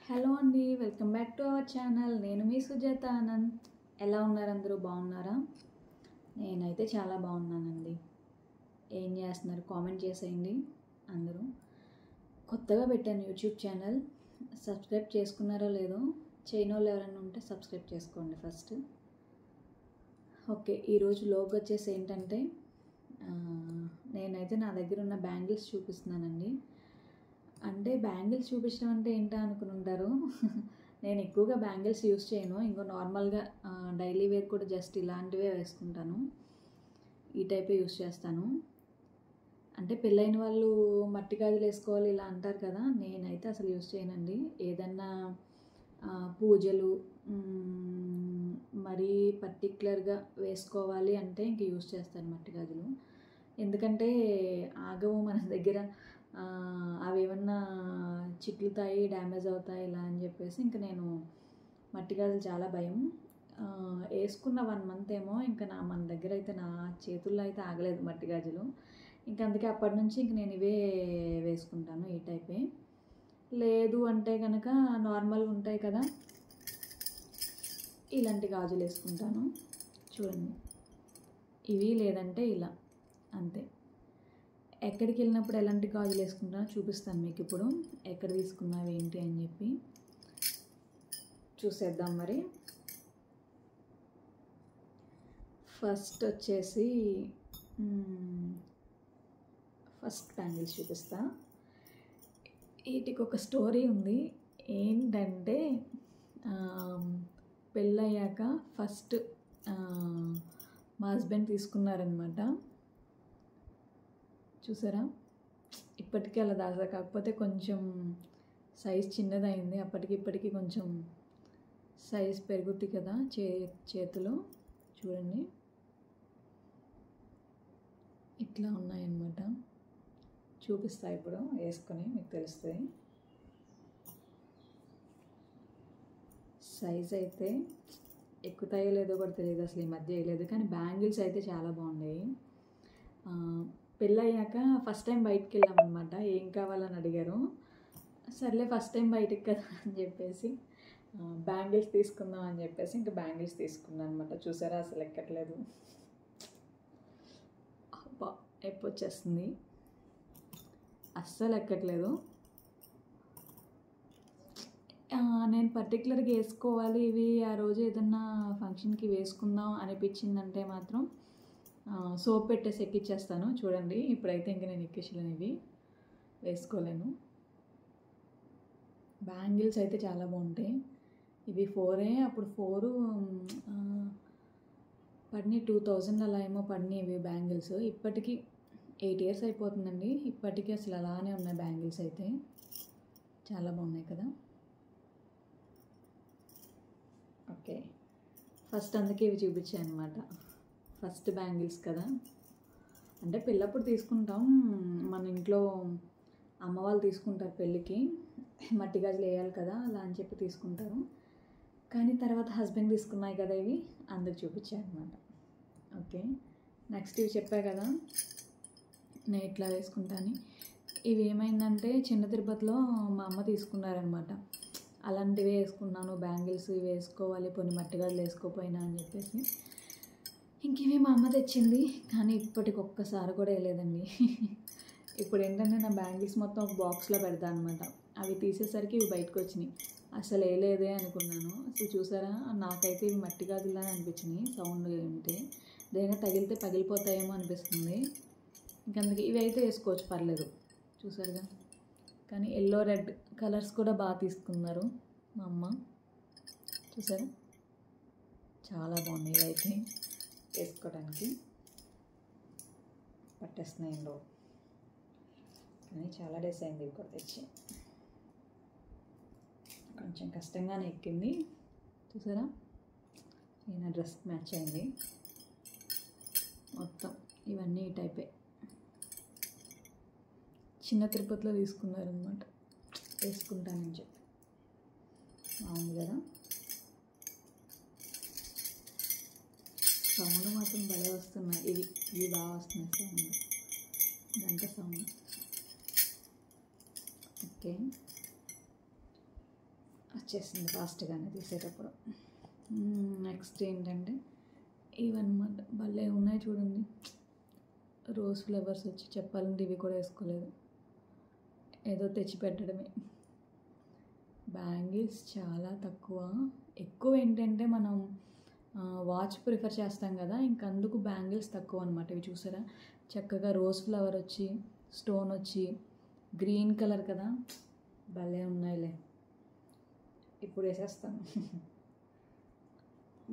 Hello అండి, welcome back to our channel. నేను మీ సుజాత ఆనంద్. ఎలా ఉన్నారు? అందరూ బాగున్నారా? నేనైతే చాలా బాగున్నానండి. ఏం చేస్తున్నారు? కామెంట్ చేసేయండి. అందరూ కొత్తగా పెట్టాను యూట్యూబ్ ఛానల్. సబ్స్క్రైబ్ చేసుకున్నారో లేదో, చేయని వాళ్ళు ఎవరైనా ఉంటే సబ్స్క్రైబ్ చేసుకోండి ఫస్ట్. ఓకే, ఈరోజు లోగ్ వచ్చేసి ఏంటంటే నేనైతే నా దగ్గర ఉన్న బ్యాంగిల్స్ చూపిస్తున్నానండి. అంటే బ్యాంగిల్స్ చూపించడం అంటే ఏంటా అనుకుని ఉంటారు. నేను ఎక్కువగా బ్యాంగిల్స్ యూస్ చేయను. ఇంకో నార్మల్గా డైలీ వేర్ కూడా జస్ట్ ఇలాంటివే వేసుకుంటాను. ఈ టైపే యూస్ చేస్తాను. అంటే పెళ్ళైన వాళ్ళు మట్టి గాజులు వేసుకోవాలి ఇలా అంటారు కదా, నేనైతే అసలు యూస్ చేయనండి. ఏదన్నా పూజలు మరీ పర్టిక్యులర్గా వేసుకోవాలి అంటే ఇంక యూస్ చేస్తాను మట్టి గాజులు. ఎందుకంటే ఆగవు మన దగ్గర, అవి ఏమన్నా చిట్లుతాయి, డ్యామేజ్ అవుతాయి ఇలా అని చెప్పేసి ఇంక నేను మట్టి గాజులు చాలా భయం. వేసుకున్న 1 month ఏమో ఇంకా మన దగ్గర అయితే నా చేతుల్లో అయితే ఆగలేదు మట్టి గాజులు. ఇంక అందుకే అప్పటి నుంచి ఇంక నేను ఇవే వేసుకుంటాను, ఈ టైపే. లేదు అంటే కనుక నార్మల్గా ఉంటాయి కదా, ఇలాంటి గాజులు వేసుకుంటాను. చూడండి, ఇవి లేదంటే ఇలా, అంతే. ఎక్కడికి వెళ్ళినప్పుడు ఎలాంటి గాజులు వేసుకుంటానో చూపిస్తాను మీకు ఇప్పుడు. ఎక్కడ తీసుకున్నావు ఏంటి అని చెప్పి చూసేద్దాం. మరి ఫస్ట్ వచ్చేసి ఫస్ట్ బ్యాంగిల్స్ చూపిస్తా. వీటికి ఒక స్టోరీ ఉంది. ఏంటంటే పెళ్ళయ్యాక ఫస్ట్ మా హస్బెండ్ తీసుకున్నారనమాట. చూసారా, ఇప్పటికీ అలా దాసా, కాకపోతే కొంచెం సైజ్ చిన్నదైంది. అప్పటికి ఇప్పటికీ కొంచెం సైజ్ పెరుగుద్ది కదా చేతిలో. చూడండి, ఇట్లా ఉన్నాయన్నమాట. చూపిస్తా ఇప్పుడు వేసుకొని, మీకు తెలుస్తుంది. సైజ్ అయితే ఎక్కుతాయో లేదో కూడా తెలియదు, అసలు ఈ మధ్య వేయలేదు. కానీ బ్యాంగిల్స్ అయితే చాలా బాగున్నాయి. పెళ్ళయ్యాక ఫస్ట్ టైం బయటికి వెళ్ళామన్నమాట. ఏం కావాలని అడిగారు. సర్లే ఫస్ట్ టైం బయటికి కదా అని చెప్పేసి బ్యాంగిల్స్ తీసుకుందాం అని చెప్పేసి ఇంకా బ్యాంగిల్స్ తీసుకున్నాను అనమాట. చూసారా, అసలు ఎక్కట్లేదు. అబ్బా, ఎప్పు వచ్చేస్తుంది, అస్సలు ఎక్కట్లేదు. నేను పర్టికులర్గా వేసుకోవాలి ఇవి, ఆ రోజు ఏదన్నా ఫంక్షన్కి వేసుకుందాం అనిపించిందంటే మాత్రం సోప్ పెట్టేసి ఎక్కిచ్చేస్తాను. చూడండి, ఇప్పుడైతే ఇంక నేను ఎక్కించలేను, ఇవి వేసుకోలేను. బ్యాంగిల్స్ అయితే చాలా బాగుంటాయి. ఇవి 4 అప్పుడు 4 పడినాయి, 2000 అలా ఏమో పడినాయి ఇవి బ్యాంగిల్స్. ఇప్పటికీ 8 years అయిపోతుందండి. ఇప్పటికీ అసలు అలానే ఉన్నాయి బ్యాంగిల్స్ అయితే. చాలా బాగున్నాయి కదా. ఓకే, ఫస్ట్ అందుకే ఇవి చూపించాను అనమాట. ఫస్ట్ బ్యాంగిల్స్ కదా, అంటే పెళ్ళప్పుడు తీసుకుంటాం. మన ఇంట్లో అమ్మ వాళ్ళు తీసుకుంటారు పెళ్ళికి, మట్టి గాజులు వేయాలి కదా అలా అని చెప్పి తీసుకుంటారు. కానీ తర్వాత హస్బెండ్ తీసుకున్నాయి కదా ఇవి, అందుకు చూపించాను అనమాట. ఓకే, నెక్స్ట్ ఇవి చెప్పా కదా నేను ఇట్లా వేసుకుంటాను. ఇవి ఏమైందంటే చిన్న తిరుపతిలో మా అమ్మ తీసుకున్నారనమాట. అలాంటివి వేసుకున్నాను బ్యాంగిల్స్, ఇవి వేసుకోవాలి, కొన్ని మట్టి గాజులు వేసుకోపోయినా అని చెప్పేసి ఇంక ఇవి మా అమ్మ తెచ్చింది. కానీ ఇప్పటికి ఒక్కసారి కూడా వేయలేదండి. ఇప్పుడు ఏంటంటే నా బ్యాంగిల్స్ మొత్తం ఒక బాక్స్లో పెడతాను అనమాట. అవి తీసేసరికి ఇవి బయటకు వచ్చినాయి. అసలు వేయలేదే అనుకున్నాను. అసలు చూసారా, నాకైతే ఇవి మట్టి గాజుల్లానే అనిపించినాయి. సౌండ్ ఉంటే దేనిగా తగిలితే పగిలిపోతాయేమో అనిపిస్తుంది. ఇంకందుకే ఇవి అయితే వేసుకోవచ్చు, పర్లేదు. చూసారుగా, కానీ ఎల్లో రెడ్ కలర్స్ కూడా బాగా తీసుకున్నారు మా అమ్మ. చూసారా, చాలా బాగున్నాయి. ఇవి అయితే వేసుకోవడానికి పట్టేస్తున్నాయి ఇంట్లో, కానీ చాలా డేస్ అయింది ఇవి కూడా తెచ్చి. కొంచెం కష్టంగానే ఎక్కింది. చూసారా, నా డ్రెస్ మ్యాచ్ అయింది మొత్తం. ఇవన్నీ ఈ టైపే చిన్న తిరుపతిలో తీసుకున్నారనమాట, వేసుకుంటానని చెప్పి. అవును కదా, సౌండ్ మాత్రం భలే వస్తున్నాయి. ఇవి బాగా వస్తున్నాయి సౌండ్, గంట సౌండ్. ఓకే, వచ్చేసింది ఫాస్ట్గానే తీసేటప్పుడు. నెక్స్ట్ ఏంటంటే ఇవన్నమాట, భలే ఉన్నాయి చూడండి. రోజ్ ఫ్లవర్స్ వచ్చి చెప్పాలంటే ఇవి కూడా వేసుకోలేదు, ఏదో తెచ్చి పెట్టడమే. బ్యాంగిల్స్ చాలా తక్కువ. ఎక్కువ ఏంటంటే మనం వాచ్ ప్రిఫర్ చేస్తాం కదా, ఇంకా అందుకు బ్యాంగిల్స్ తక్కువ అనమాట. ఇవి చూసారా, చక్కగా రోజ్ ఫ్లవర్ వచ్చి స్టోన్ వచ్చి గ్రీన్ కలర్ కదా, భలే ఉన్నాయిలే. ఇప్పుడు వేసేస్తాను.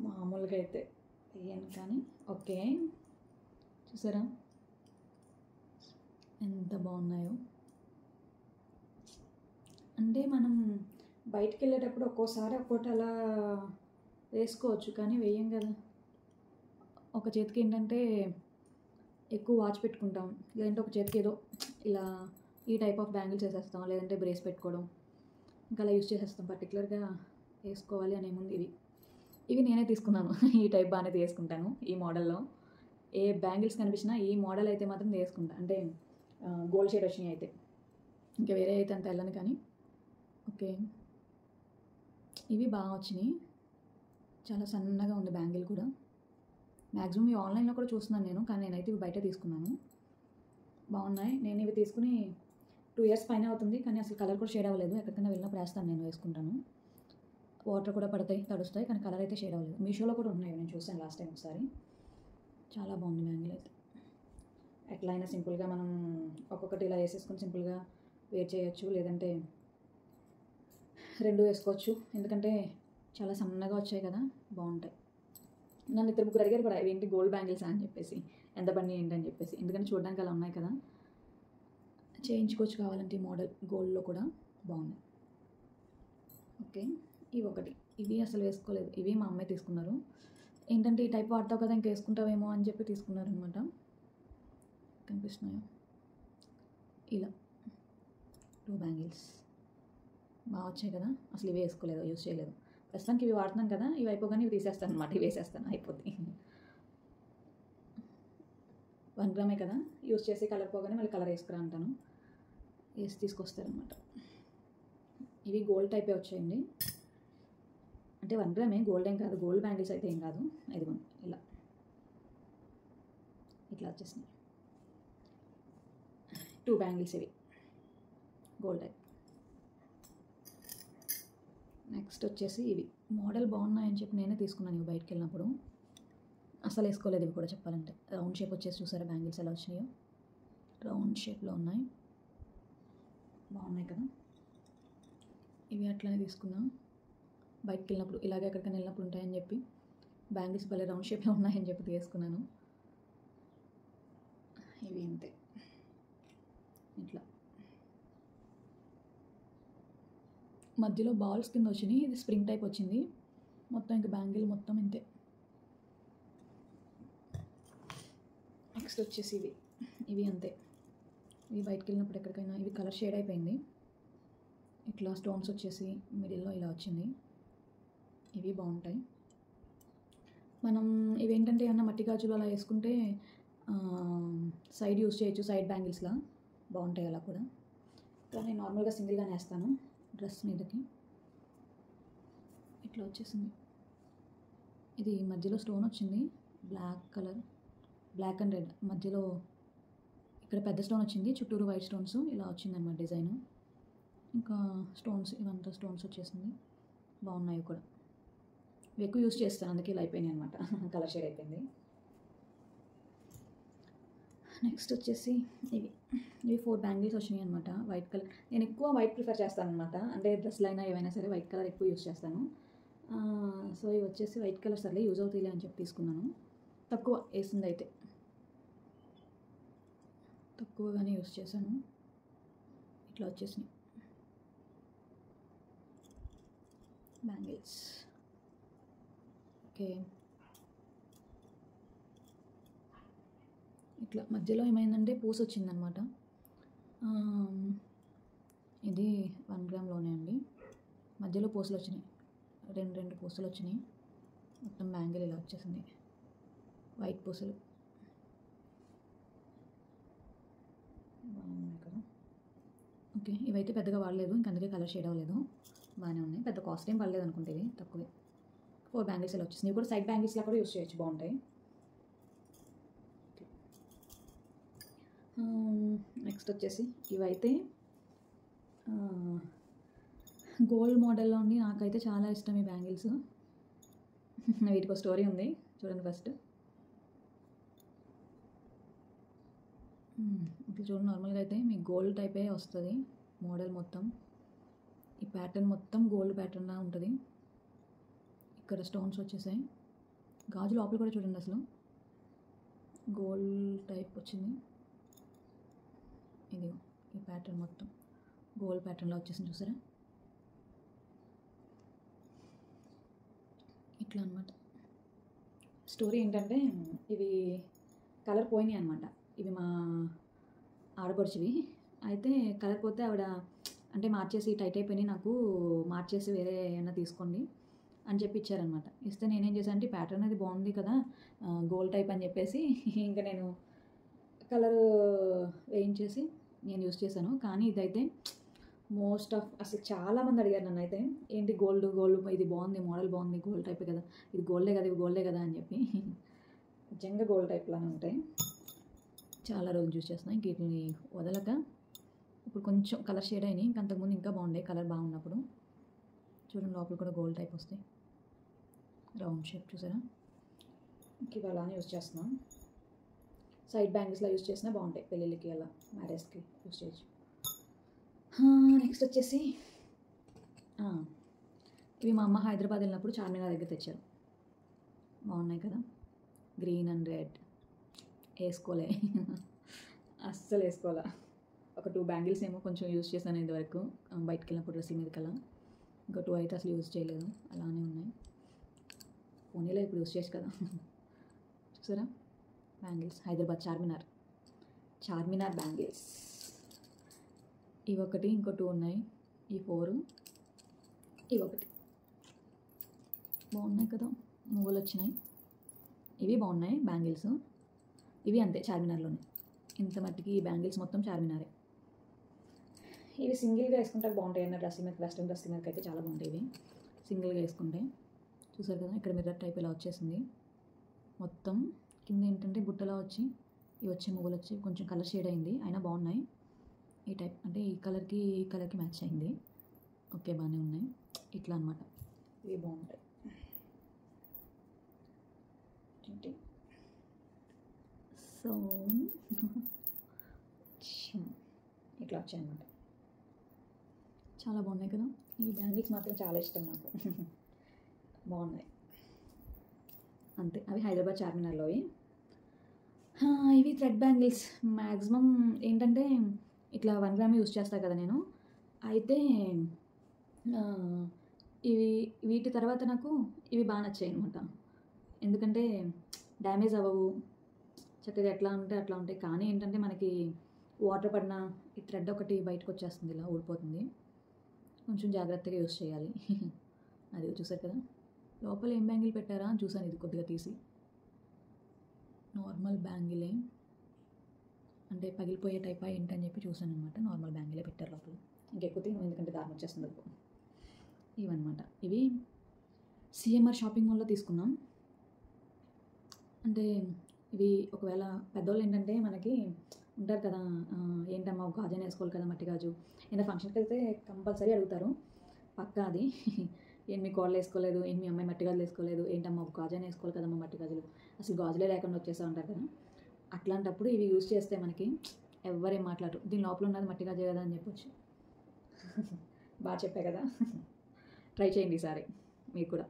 మామూలుగా అయితే వేయను కానీ ఓకే. చూసారా ఎంత బాగున్నాయో. అంటే మనం బయటికి వెళ్ళేటప్పుడు ఒక్కోసారి ఒక్కోటి అలా వేసుకోవచ్చు, కానీ వేయం కదా. ఒక చేతికి ఏంటంటే ఎక్కువ వాచ్ పెట్టుకుంటాం, లేదంటే ఒక చేతికి ఏదో ఇలా ఈ టైప్ ఆఫ్ బ్యాంగిల్స్ వేసేస్తాం, లేదంటే బ్రేస్ పెట్టుకోవడం, ఇంకా అలా యూస్ చేసేస్తాం. పర్టికులర్గా వేసుకోవాలి అనే ముందు ఇవి నేనే తీసుకున్నాను. ఈ టైప్ బాగానే తీసుకుంటాను. ఈ మోడల్లో ఏ బ్యాంగిల్స్ కనిపించినా ఈ మోడల్ అయితే మాత్రం తీసుకుంటా. అంటే గోల్డ్ షేడ్ వచ్చినాయి అయితే, ఇంకా వేరే అయితే అంత వెళ్ళను కానీ. ఓకే, ఇవి బాగా వచ్చినాయి. చాలా సన్నగా ఉంది బ్యాంగిల్ కూడా. మ్యాక్సిమం ఇవి ఆన్లైన్లో కూడా చూస్తున్నాను నేను, కానీ నేనైతే ఇవి బయట తీసుకున్నాను. బాగున్నాయి. నేను ఇవి తీసుకుని 2 years పైన అవుతుంది, కానీ అసలు కలర్ కూడా షేడ్ అవ్వలేదు. ఎక్కడికైనా వెళ్ళినప్పుడు వేస్తాను, నేను వేసుకుంటాను. వాటర్ కూడా పడతాయి, తడుస్తాయి, కానీ కలర్ అయితే షేడ్ అవ్వలేదు. మీషోలో కూడా ఉన్నాయి, నేను చూసాను లాస్ట్ టైం ఒకసారి. చాలా బాగుంది బ్యాంగిల్ అయితే. ఎట్లా అయినా సింపుల్గా మనం ఒక్కొక్కటి ఇలా వేసేసుకొని సింపుల్గా వేర్ చేయొచ్చు, లేదంటే 2 వేసుకోవచ్చు. ఎందుకంటే చాలా సన్నగా వచ్చాయి కదా, బాగుంటాయి. నన్ను 2-3 అడిగారు కూడా, ఏంటి గోల్డ్ బ్యాంగిల్స్ అని చెప్పేసి, ఎంత పని ఏంటని చెప్పేసి. ఎందుకంటే చూడడానికి అలా ఉన్నాయి కదా, చేయించుకోవచ్చు కావాలంటే. ఈ మోడల్ గోల్డ్లో కూడా బాగుంది. ఓకే, ఇవి ఒకటి. ఇవి అసలు వేసుకోలేదు, ఇవి మా అమ్మాయి తీసుకున్నారు. ఏంటంటే ఈ టైప్ వాడతావు కదా, ఇంక వేసుకుంటావేమో అని చెప్పి తీసుకున్నారు అనమాట. కనిపిస్తున్నాయో ఇలా 2 బ్యాంగిల్స్ బాగా వచ్చాయి కదా. అసలు ఇవి వేసుకోలేదు, యూజ్ చేయలేదు. ప్రస్తుతానికి ఇవి వాడుతున్నాను కదా, ఇవి అయిపోగానే ఇవి తీసేస్తాను అనమాట. ఇవి వేసేస్తాను, అయిపోతుంది. 1 గ్రామే కదా, యూజ్ చేసి కలర్ పోగానే మళ్ళీ కలర్ వేసుకురా అంటాను, వేసి తీసుకొస్తారనమాట. ఇవి గోల్డ్ టైపే వచ్చాయండి. అంటే 1 గ్రామే, గోల్డ్ ఏం కాదు, గోల్డ్ బ్యాంగిల్స్ అయితే ఏం కాదు. ఇదిగోండి ఇలా ఇట్లా వచ్చేసినాయి. 2 బ్యాంగిల్స్ ఇవి గోల్డ్ టైప్. నెక్స్ట్ వచ్చేసి ఇవి మోడల్ బాగున్నాయని చెప్పి నేనే తీసుకున్నాను. ఇవి బయటకు వెళ్ళినప్పుడు అసలు వేసుకోలేదు. ఇవి కూడా చెప్పాలంటే రౌండ్ షేప్ వచ్చేసి చూసారా బ్యాంగిల్స్ ఎలా వచ్చినాయో, రౌండ్ షేప్లో ఉన్నాయి, బాగున్నాయి కదా. ఇవి అట్లనే తీసుకున్నాం బయటకు వెళ్ళినప్పుడు, ఇలాగే ఎక్కడికైనా వెళ్ళినప్పుడు ఉంటాయని చెప్పి. బ్యాంగిల్స్ భలే రౌండ్ షేప్లో ఉన్నాయని చెప్పి తీసుకున్నాను. ఇవి అంతే, ఇట్లా మధ్యలో బాల్స్ కింద వచ్చినాయి. ఇది స్ప్రింగ్ టైప్ వచ్చింది మొత్తం, ఇంకా బ్యాంగిల్ మొత్తం ఇంతే. నెక్స్ట్ వచ్చేసి ఇవి అంతే. ఇవి బయటకు వెళ్ళినప్పుడు ఎక్కడికైనా, ఇవి కలర్ షేడ్ అయిపోయింది. ఇట్లా స్టోన్స్ వచ్చేసి మిడిల్లో ఇలా వచ్చింది. ఇవి బాగుంటాయి. మనం ఇవేంటంటే ఏమన్నా మట్టి గాజులు అలా వేసుకుంటే సైడ్ యూస్ చేయొచ్చు, సైడ్ బ్యాంగిల్స్లా బాగుంటాయి అలా కూడా. కానీ నార్మల్గా సింగిల్గానే వేస్తాను డ్రెస్ మీదకి. ఇట్లా వచ్చేసింది. ఇది మధ్యలో స్టోన్ వచ్చింది, black colour, black and red. మధ్యలో ఇక్కడ పెద్ద స్టోన్ వచ్చింది, చుట్టూరు వైట్ స్టోన్స్ ఇలా వచ్చిందన్నమాట డిజైన్. ఇంకా స్టోన్స్, ఇవంతా స్టోన్స్ వచ్చేసింది, బాగున్నాయి కూడా. ఇవి ఎక్కువ యూస్ చేస్తాను, అందుకే ఇలా అయిపోయినాయి అనమాట, కలర్ షేడ్ అయిపోయింది. నెక్స్ట్ వచ్చేసి ఇవి 4 బ్యాంగిల్స్ వచ్చినాయి అనమాట, వైట్ కలర్. నేను ఎక్కువ వైట్ ప్రిఫర్ చేస్తాను అనమాట, అంటే డ్రెస్లు అయినా ఏవైనా సరే వైట్ కలర్ ఎక్కువ యూస్ చేస్తాను. సో ఇవి వచ్చేసి వైట్ కలర్ సర్లే యూజ్ అవుతాయిలే అని చెప్పి తీసుకున్నాను. తక్కువ వేసింది అయితే, తక్కువగానే యూస్ చేశాను. ఇట్లా వచ్చేసినాయి బ్యాంగిల్స్. ఓకే, ఇట్లా మధ్యలో ఏమైందంటే పూస వచ్చిందనమాట. ఇది 1 గ్రామ్లోనే అండి. మధ్యలో పూసలు వచ్చినాయి, 2 పూసలు వచ్చినాయి. మొత్తం బ్యాంగిల్ ఇలా వచ్చేసింది, వైట్ పూసలు బాగున్నాయి కదా. ఓకే, ఇవైతే పెద్దగా వాడలేదు, ఇంక అందుకే కలర్ షేడ్ అవ్వలేదు. బాగానే ఉన్నాయి, పెద్ద కాస్ట్ ఏం పడలేదు అనుకుంటే, ఇవి తక్కువే. 4 బ్యాంగిల్స్ ఇలా వచ్చేసి, ఇవి కూడా సైడ్ బ్యాంగిల్స్లా కూడా యూస్ చేయొచ్చు, బాగుంటాయి. నెక్స్ట్ వచ్చేసి ఇవైతే గోల్డ్ మోడల్లో ఉండి నాకైతే చాలా ఇష్టం ఈ బ్యాంగిల్స్. వీటికి ఒక స్టోరీ ఉంది, చూడండి ఫస్ట్. ఇప్పుడు చూడండి, నార్మల్గా అయితే మీకు గోల్డ్ టైపే వస్తుంది మోడల్ మొత్తం. ఈ ప్యాటర్న్ మొత్తం గోల్డ్ ప్యాటర్న్లా ఉంటుంది. ఇక్కడ స్టోన్స్ వచ్చేసాయి. గాజు లోపల కూడా చూడండి, అసలు గోల్డ్ టైప్ వచ్చింది. ఇది ఈ ప్యాటర్న్ మొత్తం గోల్డ్ ప్యాటర్న్లో వచ్చేసింది, చూసారా? ఇట్లా అనమాట. స్టోరీ ఏంటంటే, ఇవి కలర్ పోయినాయి అనమాట. ఇవి మా ఆడపడుచువి. అయితే కలర్ పోతే ఆవిడ అంటే మార్చేసి టైట్ అయిపోయినాయి, నాకు మార్చేసి వేరే ఏమైనా తీసుకోండి అని చెప్పి ఇచ్చారనమాట. ఇస్తే నేనేం చేశాను అంటే, ప్యాటర్న్ అది బాగుంది కదా గోల్డ్ టైప్ అని చెప్పేసి ఇంకా నేను కలర్ వేయించేసి నేను యూస్ చేశాను. కానీ ఇదైతే మోస్ట్ ఆఫ్ అసలు చాలామంది అడిగారు నన్ను అయితే, ఏంటి గోల్డ్ ఇది బాగుంది, మోడల్ బాగుంది, గోల్డ్ టైపే కదా, ఇది గోల్డే కదా, ఇవి గోల్డే కదా అని చెప్పి. నిజంగా గోల్డ్ టైప్లానే ఉంటాయి. చాలా రోజులు యూస్ చేస్తున్నాయి, ఇంక వీటిని వదలక. ఇప్పుడు కొంచెం కలర్ షేడ్ అయినాయి, ఇంక అంతకుముందు ఇంకా బాగుండే కలర్ బాగున్నప్పుడు. చూడండి, లోపల కూడా గోల్డ్ టైప్ వస్తాయి, రౌండ్ షేప్, చూసారా? ఇంక ఇవి అలానే యూస్ చేస్తున్నాం. సైడ్ బ్యాంగిల్స్లో యూస్ చేసినా బాగుంటాయి, పెళ్ళిళ్ళకి అలా మ్యారేజ్కి యూస్ చేయొచ్చు. నెక్స్ట్ వచ్చేసి ఇవి మా అమ్మ హైదరాబాద్ వెళ్ళినప్పుడు చార్మినార్ దగ్గర తెచ్చారు. బాగున్నాయి కదా, గ్రీన్ అండ్ రెడ్. వేసుకోలే అస్సలు వేసుకోలే. ఒక 2 బ్యాంగిల్స్ ఏమో కొంచెం యూస్ చేశాను ఇదివరకు బయటకు వెళ్ళినప్పుడు డ్రెస్ మీద కల్లా. ఇంకా 2 అయితే అసలు యూస్ చేయలేదు, అలానే ఉన్నాయి. పోనీలో ఇప్పుడు యూస్ చేసి కదా. చూసారా బ్యాంగిల్స్, హైదరాబాద్ చార్మినార్ బ్యాంగిల్స్. ఇవి ఒకటి, ఇంకో 2 ఉన్నాయి. ఈ 4, ఇవి ఒకటి. బాగున్నాయి కదా, మువ్వలు వచ్చినాయి. ఇవి బాగున్నాయి బ్యాంగిల్స్. ఇవి అంతే, చార్మినార్లోనే. ఇంత మట్టికి ఈ బ్యాంగిల్స్ మొత్తం చార్మినారే. ఇవి సింగిల్గా వేసుకుంటే బాగుంటాయి అన్న డ్రెస్ మీద, వెస్ట్రన్ డ్రెస్ మీదకి అయితే చాలా బాగుంటాయి ఇవి సింగిల్గా వేసుకుంటే. చూసారు కదా, ఇక్కడ మిర్రర్ టైప్ ఇలా వచ్చేసింది మొత్తం. కింద ఏంటంటే బుట్టలా వచ్చి ఇవి వచ్చి మువ్వలు వచ్చి కొంచెం కలర్ షేడ్ అయింది, అయినా బాగున్నాయి. ఈ టైప్ అంటే ఈ కలర్కి మ్యాచ్ అయింది. ఓకే, బాగానే ఉన్నాయి. ఇట్లా అనమాట, ఇవి బాగుంటాయి. సో ఇట్లా వచ్చాయన్నమాట. చాలా బాగున్నాయి కదా, ఈ బ్యాంగిల్స్ మాత్రం చాలా ఇష్టం నాకు. బాగున్నాయి అంతే. అవి హైదరాబాద్ చార్మినార్లోవి. ఇవి థ్రెడ్ బ్యాంగిల్స్. మ్యాక్సిమం ఏంటంటే ఇట్లా 1 గ్రామ్ యూస్ చేస్తాను కదా నేను. అయితే వీటి తర్వాత నాకు ఇవి బాగా నచ్చాయి అనమాట. ఎందుకంటే డ్యామేజ్ అవ్వవు, చక్కగా ఎట్లా ఉంటే అట్లా ఉంటాయి. కానీ ఏంటంటే మనకి వాటర్ పడినా ఈ థ్రెడ్ ఒకటి బయటకు వచ్చేస్తుంది, ఇలా ఊడిపోతుంది. కొంచెం జాగ్రత్తగా యూస్ చేయాలి. అది చూసారు కదా, లోపల ఏం బ్యాంగిల్ పెట్టారా అని చూసాను. ఇది కొద్దిగా తీసి, నార్మల్ బ్యాంగిలే అంటే పగిలిపోయే టైప్ ఏంటని చెప్పి చూసాను అనమాట. నార్మల్ బ్యాంగిలే పెట్టారు లోపల. ఇంకెక్కువ తిను, ఎందుకంటే దారం వచ్చేస్తుంది అనుకో. ఇవన్నమాట. ఇవి సిఎంఆర్ షాపింగ్ మాల్లో తీసుకున్నాం. అంటే ఇవి ఒకవేళ పెద్దవాళ్ళు ఏంటంటే మనకి ఉంటారు కదా, ఏంటమ్మా ఒక గాజు వేసుకోవాలి కదా, మట్టి గాజు. ఏదైనా ఫంక్షన్కి వెళ్తే కంపల్సరీ అడుగుతారు పక్కా. అది ఏంటి మీ కోళ్ళు వేసుకోలేదు, ఏంటి మీ అమ్మాయి మట్టి గాజులు వేసుకోలేదు, ఏంటమ్మా ఒక గాజు వేసుకోవాలి కదమ్మా, మట్టి గాజులు అసలు గాజులే లేకుండా వచ్చేసా ఉంటారు కదా. అట్లాంటప్పుడు ఇవి యూజ్ చేస్తే మనకి ఎవరేం మాట్లాడరు, దీని లోపల ఉన్నది మట్టి గాజే కదా అని చెప్పొచ్చు. బాగా చెప్పా కదా. ట్రై చేయండి ఈసారి మీరు కూడా.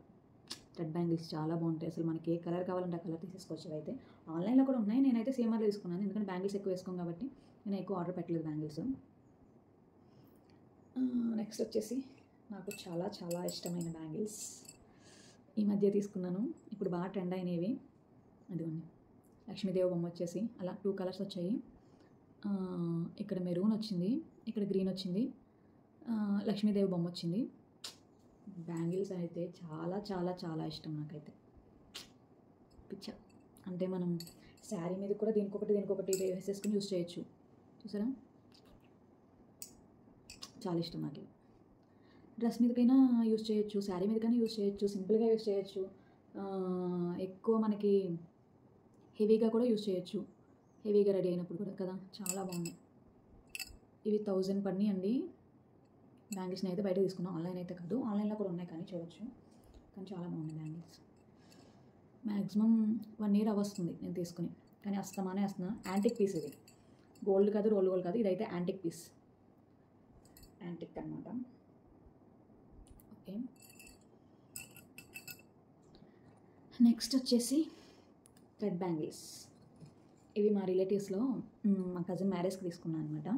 థ్రెడ్ బ్యాంగిల్స్ చాలా బాగుంటాయి. అసలు మనకి ఏ కలర్ కావాలంటే ఆ కలర్ తీసేసుకోవచ్చు. అయితే ఆన్లైన్లో కూడా ఉన్నాయి, నేనైతే సిఎంఆర్లో తీసుకున్నాను. ఎందుకంటే బ్యాంగిల్స్ ఎక్కువ వేసుకోం కాబట్టి నేను ఎక్కువ ఆర్డర్ పెట్టలేదు బ్యాంగిల్స్. నెక్స్ట్ వచ్చేసి నాకు చాలా చాలా ఇష్టమైన బ్యాంగిల్స్ ఈ మధ్య తీసుకున్నాను. ఇప్పుడు బాగా ట్రెండ్ అయినవి. అదిగోండి, లక్ష్మీదేవి బొమ్మ వచ్చేసి అలా 2 కలర్స్ వచ్చాయి. ఇక్కడ మెరూన్ వచ్చింది, ఇక్కడ గ్రీన్ వచ్చింది, లక్ష్మీదేవి బొమ్మ వచ్చింది. బ్యాంగిల్స్ అయితే చాలా చాలా చాలా ఇష్టం నాకైతే. పిచ్చ అంటే మనం శారీ మీద కూడా దీనికొకటి వేసేసుకుని యూస్ చేయొచ్చు. చూసారా, చాలా ఇష్టం నాకు. డ్రెస్ మీదకైనా యూజ్ చేయొచ్చు, శారీ మీదకైనా యూజ్ చేయొచ్చు, సింపుల్గా యూజ్ చేయొచ్చు, ఎక్కువ మనకి హెవీగా కూడా యూజ్ చేయొచ్చు, హెవీగా రెడీ అయినప్పుడు కూడా కదా. చాలా బాగున్నాయి ఇవి. 1000 పడినాయి అండి బ్యాంగిల్స్ని అయితే. బయట తీసుకున్నాం, ఆన్లైన్ అయితే కాదు, ఆన్లైన్లో కూడా ఉన్నాయి కానీ చూడొచ్చు. కానీ చాలా బాగున్నాయి బ్యాంగిల్స్. మ్యాక్సిమం 1 year అవస్తుంది నేను తీసుకుని, కానీ వస్తామానే వస్తున్నా. యాంటిక్ పీస్ ఇది, గోల్డ్ కాదు, రోల్ గోల్డ్ కాదు, ఇదైతే యాంటిక్ పీస్, యాంటిక్ అనమాట. ఓకే, నెక్స్ట్ వచ్చేసి థ్రెడ్ బ్యాంగిల్స్. ఇవి మా రిలేటివ్స్లో మా కజిన్ మ్యారేజ్కి తీసుకున్నాను అనమాట.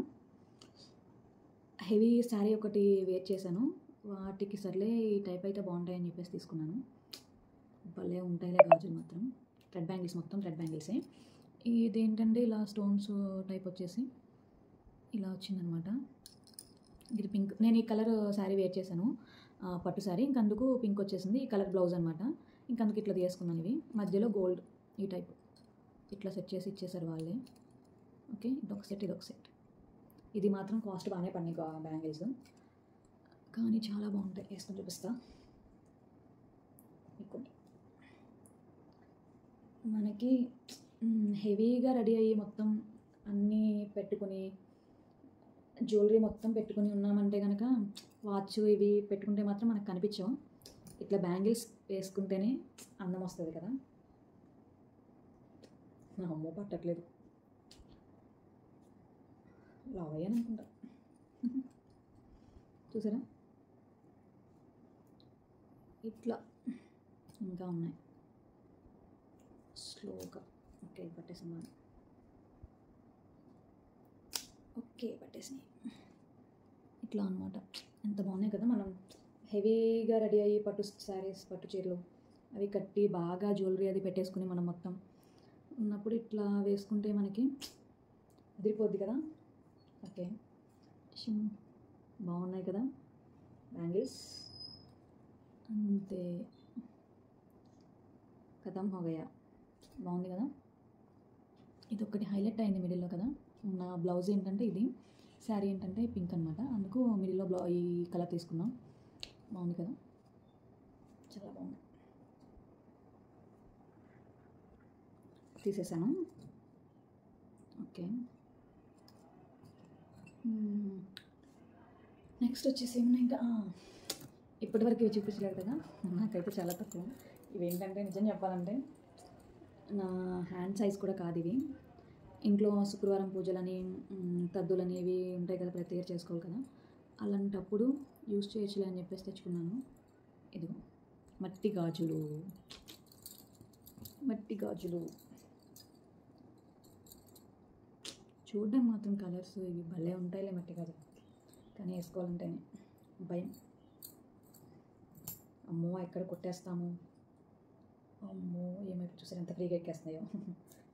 హెవీ శారీ ఒకటి వేర్ చేశాను, వాటికి సర్లే ఈ టైప్ అయితే బాగుంటాయని చెప్పేసి తీసుకున్నాను. భలే ఉంటాయిలే గాజులు మాత్రం. థ్రెడ్ బ్యాంగిల్స్, మొత్తం థ్రెడ్ బ్యాంగిల్సే. ఇదేంటంటే ఇలా స్టోన్స్ టైప్ వచ్చేసి ఇలా వచ్చిందనమాట. ఇది పింక్. నేను ఈ కలర్ శారీ వేర్ చేశాను, పట్టు శారీ, ఇంకందుకు పింక్ వచ్చేసింది. ఈ కలర్ బ్లౌజ్ అనమాట, ఇంకందుకు ఇట్లా తీసుకున్నాను. ఇవి మధ్యలో గోల్డ్ ఈ టైప్ ఇట్లా సెట్ చేసి ఇచ్చేసారు వాళ్ళే. ఓకే, ఇదొక సెట్, ఇదొక సెట్. ఇది మాత్రం కాస్ట్ బాగానే పడినాయి బ్యాంగిల్స్, కానీ చాలా బాగుంటాయి. వేసుకొని చూపిస్తా మీకు. మనకి హెవీగా రెడీ అయ్యి మొత్తం అన్నీ పెట్టుకుని, జ్యువెలరీ మొత్తం పెట్టుకుని ఉన్నామంటే కనుక, వాచ్ ఇవి పెట్టుకుంటే మాత్రం మనకు కనిపించవు. ఇట్లా బ్యాంగిల్స్ వేసుకుంటేనే అందం వస్తుంది కదా. నా అమ్మో పట్టట్లేదు, లావ్ అయ్యాను అనుకుంటా. చూసారా ఇట్లా ఇంకా ఉన్నాయి స్లోగా. ఓకే పట్టేసాను, ఓకే పట్టేసినాయి. ఇట్లా అనమాట. ఎంత బాగున్నాయి కదా. మనం హెవీగా రెడీ అయ్యి పట్టు శారీస్, పట్టు చీరలు అవి కట్టి బాగా జ్యువెలరీ అది పెట్టేసుకుని మనం మొత్తం ఉన్నప్పుడు ఇట్లా వేసుకుంటే మనకి అదిరిపోద్ది కదా. ఓకే, బాగున్నాయి కదా బ్యాంగిల్స్. అంతే, ఖతం హో గయా. బాగుంది కదా. ఇది ఒకటి హైలైట్ అయింది మిడిల్లో కదా. నా బ్లౌజ్ ఏంటంటే ఇది, శారీ ఏంటంటే పింక్ అనమాట, అందుకు మిడిల్లో ఈ కలర్ తీసుకున్నాం. బాగుంది కదా, చాలా బాగుంది. తీసేసాను. ఓకే, నెక్స్ట్ వచ్చేసి ఏమన్నా ఇంకా ఇప్పటివరకు ఇవి చూపించలేదు కదా, నాకైతే చాలా తక్కువ. ఇవేంటంటే నిజం చెప్పాలంటే నా హ్యాండ్ సైజ్ కూడా కాదు ఇవి. ఇంట్లో శుక్రవారం పూజలని, తద్దులని ఇవి ఉంటాయి కదా, ప్రతి ఇయర్ చేసుకోవాలి కదా, అలాంటప్పుడు యూజ్ చేయొచ్చులే అని చెప్పేసి తెచ్చుకున్నాను. ఇదిగో మట్టి గాజులు, మట్టి గాజులు. చూడడం మాత్రం కలర్స్ ఇవి భలే ఉంటాయిలే మట్టి గాజులు, కానీ వేసుకోవాలంటేనే భయం. అమ్మో ఎక్కడ కొట్టేస్తాము, అమ్మో ఏమైపు చూసారు ఎంత ఫ్రీగా ఎక్కేస్తున్నాయో.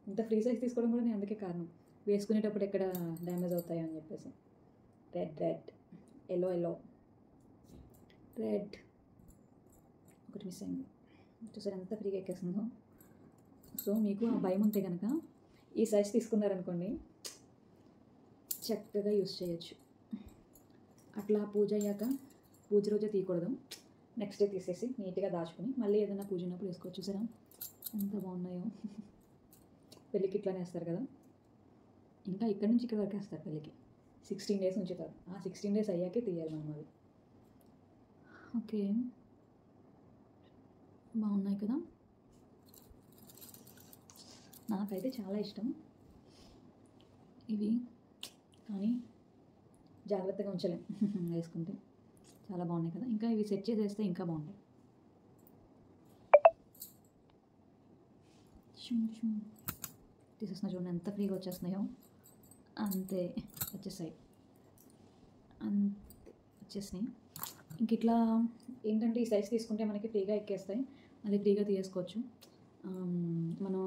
ఇంత ఫ్రీ సైజ్ తీసుకోవడం కూడా నేను అందుకే కారణం, వేసుకునేటప్పుడు ఎక్కడ డ్యామేజ్ అవుతాయో అని చెప్పేసి. Red red, yellow yellow, red ఒకటి మిస్ అయింది. చూసారు ఎంత ఫ్రీగా ఎక్కేస్తుందో. సో మీకు ఆ భయం ఉంటే కనుక ఈ సైజ్ తీసుకున్నారనుకోండి, చక్కగా యూస్ చేయొచ్చు. అట్లా పూజ అయ్యాక, పూజ రోజే తీయకూడదు, నెక్స్ట్ డే తీసేసి నీట్గా దాచుకుని మళ్ళీ ఏదైనా పూజ ఉన్నప్పుడు వేసుకోవచ్చు. చూసారా ఎంత బాగున్నాయో. పెళ్ళికి ఇట్లానే వేస్తారు కదా, ఇంకా ఇక్కడి నుంచి ఇక్కడ వరకు వేస్తారు పెళ్ళికి. 16 days ఉంచుతారు, ఆ 16 days అయ్యాకే తీయాలి మనం అవి. ఓకే, బాగున్నాయి కదా. నాకైతే చాలా ఇష్టం ఇవి, కానీ జాగ్రత్తగా ఉంచలేం వేసుకుంటే. చాలా బాగున్నాయి కదా. ఇంకా ఇవి సెట్ చేసేస్తే ఇంకా బాగుంటాయి. తీసేస్తున్నా చూడండి ఎంత ఫ్రీగా వచ్చేస్తున్నాయో. అంతే వచ్చేసాయి, అంతే వచ్చేసినాయి. ఇంక ఇట్లా ఏంటంటే ఈ సైజ్ తీసుకుంటే మనకి ఫ్రీగా ఎక్కేస్తాయి, అది ఫ్రీగా తీసుకోవచ్చు. మనం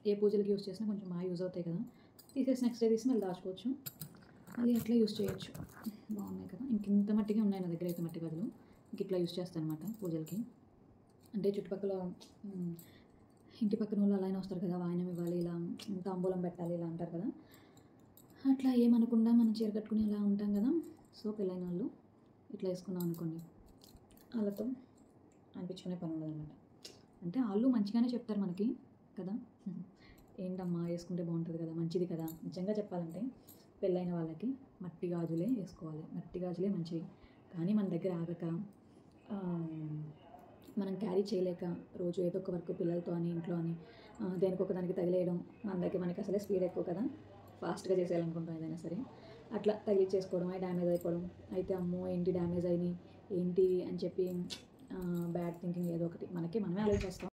ఏ పూజలకి యూజ్ చేసినా కొంచెం బాగా యూజ్ అవుతాయి కదా. తీసేసి నెక్స్ట్ డే తీసి మళ్ళీ దాచుకోవచ్చు, అది అట్లా యూజ్ చేయొచ్చు. బాగున్నాయి కదా. ఇంత మట్టిగా ఉన్నాయి నా దగ్గర అయితే మట్టి గదులు. ఇంక ఇట్లా యూజ్ చేస్తాను అనమాట పూజలకి. అంటే చుట్టుపక్కల ఇంటి పక్కన వాళ్ళు అలా అయినా వస్తారు కదా, వాయనం ఇవ్వాలి, ఇలా తాంబూలం పెట్టాలి ఇలా అంటారు కదా, అట్లా ఏమనకుండా మనం చీర కట్టుకుని అలా ఉంటాం కదా. సో పెళ్ళైన వాళ్ళు ఇట్లా వేసుకున్నాం అనుకోండి, వాళ్ళతో అనిపించుకునే పని ఉండదన్నమాట. అంటే వాళ్ళు మంచిగానే చెప్తారు మనకి కదా, ఏంటమ్మా వేసుకుంటే బాగుంటుంది కదా, మంచిది కదా. నిజంగా చెప్పాలంటే పెళ్ళైన వాళ్ళకి మట్టి గాజులే వేసుకోవాలి, మట్టి గాజులే మంచివి. కానీ మన దగ్గర ఆగక మనం క్యారీ చేయలేక రోజు ఏదో ఒక వర్క్ పిల్లలతో అని ఇంట్లో అని దేనికి ఒక దానికి తగిలేయడం, మనకి అసలే స్పీడ్ ఎక్కువ కదా, ఫాస్ట్గా చేసేయాలనుకుంటాం ఏదైనా సరే, అట్లా తగిలిచ్చేసుకోవడం, అవి డ్యామేజ్ అయిపోవడం. అయితే అమ్మో ఏంటి డ్యామేజ్ అయినాయి ఏంటి అని చెప్పి బ్యాడ్ థింకింగ్ ఏదో ఒకటి మనమే ఆలోచిస్తాం.